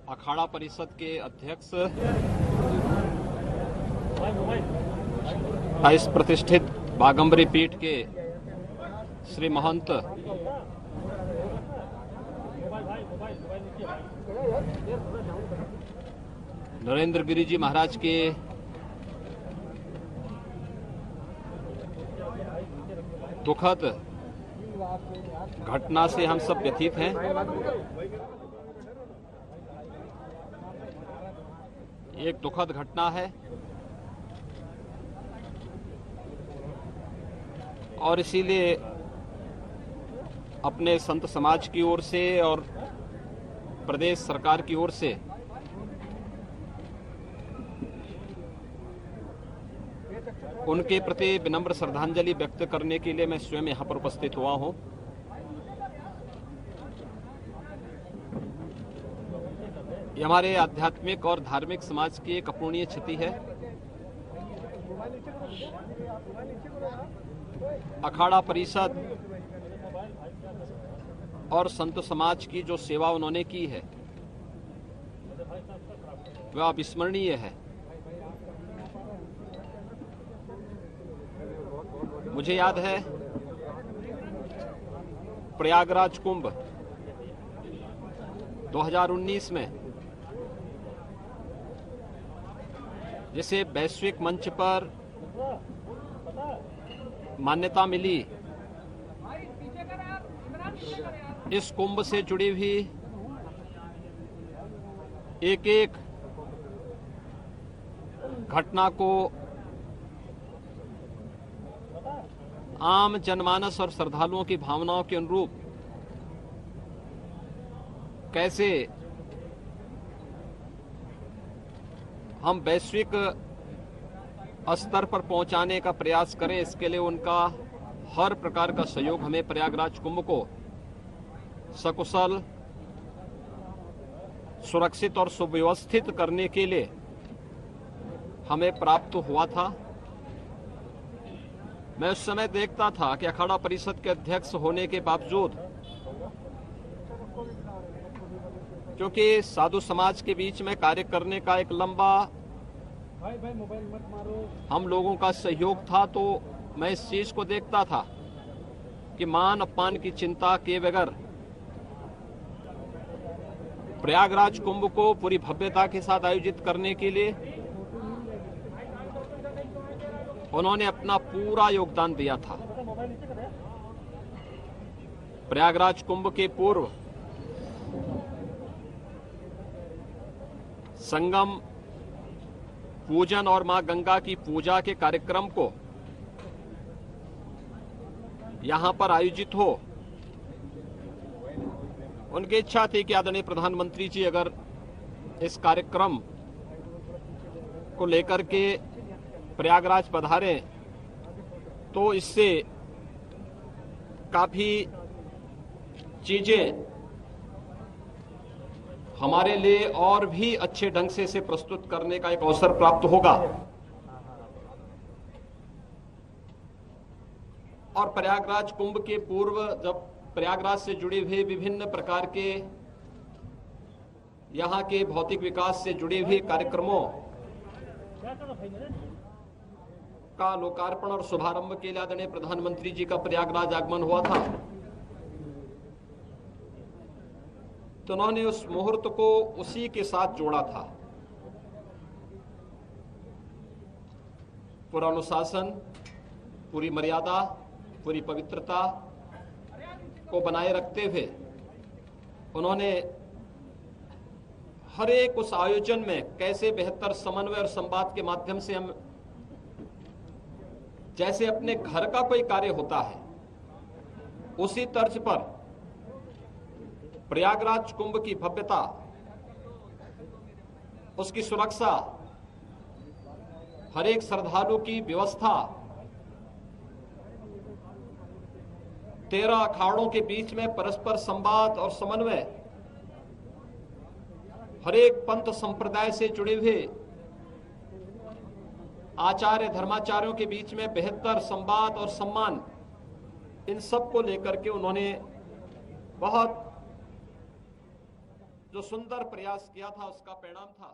अखाड़ा परिषद के अध्यक्ष इस प्रतिष्ठित बागंबरी पीठ के श्री महंत नरेंद्र गिरि जी महाराज के दुखद घटना से हम सब व्यथित हैं। एक दुखद घटना है और इसीलिए अपने संत समाज की ओर से और प्रदेश सरकार की ओर से उनके प्रति विनम्र श्रद्धांजलि व्यक्त करने के लिए मैं स्वयं यहां पर उपस्थित हुआ हूं। ये हमारे आध्यात्मिक और धार्मिक समाज की एक अपूर्णीय क्षति है। अखाड़ा परिषद और संत समाज की जो सेवा उन्होंने की है वह अविस्मरणीय है। मुझे याद है प्रयागराज कुंभ 2019 में जिसे वैश्विक मंच पर मान्यता मिली, इस कुंभ से जुड़ी हुई एक एक घटना को आम जनमानस और श्रद्धालुओं की भावनाओं के अनुरूप कैसे हम वैश्विक स्तर पर पहुंचाने का प्रयास करें, इसके लिए उनका हर प्रकार का सहयोग हमें प्रयागराज कुंभ को सकुशल, सुरक्षित और सुव्यवस्थित करने के लिए हमें प्राप्त हुआ था। मैं उस समय देखता था कि अखाड़ा परिषद के अध्यक्ष होने के बावजूद, क्योंकि साधु समाज के बीच में कार्य करने का एक लंबा हम लोगों का सहयोग था, तो मैं इस चीज को देखता था कि मान अपमान की चिंता किए बगैर प्रयागराज कुंभ को पूरी भव्यता के साथ आयोजित करने के लिए उन्होंने अपना पूरा योगदान दिया था। प्रयागराज कुंभ के पूर्व संगम पूजन और मां गंगा की पूजा के कार्यक्रम को यहां पर आयोजित हो, उनकी इच्छा थी कि आदरणीय प्रधानमंत्री जी अगर इस कार्यक्रम को लेकर के प्रयागराज पधारें तो इससे काफी चीजें हमारे लिए और भी अच्छे ढंग से इसे प्रस्तुत करने का एक अवसर प्राप्त होगा। और प्रयागराज कुंभ के पूर्व जब प्रयागराज से जुड़े हुए विभिन्न प्रकार के यहां के भौतिक विकास से जुड़े हुए कार्यक्रमों का लोकार्पण और शुभारंभ के लिए आदरणीय प्रधानमंत्री जी का प्रयागराज आगमन हुआ था, तो उन्होंने उस मुहूर्त को उसी के साथ जोड़ा था। पूरा अनुशासन, पूरी मर्यादा, पूरी पवित्रता को बनाए रखते हुए उन्होंने हर एक उस आयोजन में कैसे बेहतर समन्वय और संवाद के माध्यम से हम जैसे अपने घर का कोई कार्य होता है उसी तर्ज पर प्रयागराज कुंभ की भव्यता, उसकी सुरक्षा, हर एक श्रद्धालु की व्यवस्था, 13 अखाड़ों के बीच में परस्पर संवाद और समन्वय, हर एक पंथ संप्रदाय से जुड़े हुए आचार्य धर्माचार्यों के बीच में बेहतर संवाद और सम्मान, इन सब को लेकर के उन्होंने बहुत जो सुंदर प्रयास किया था उसका परिणाम था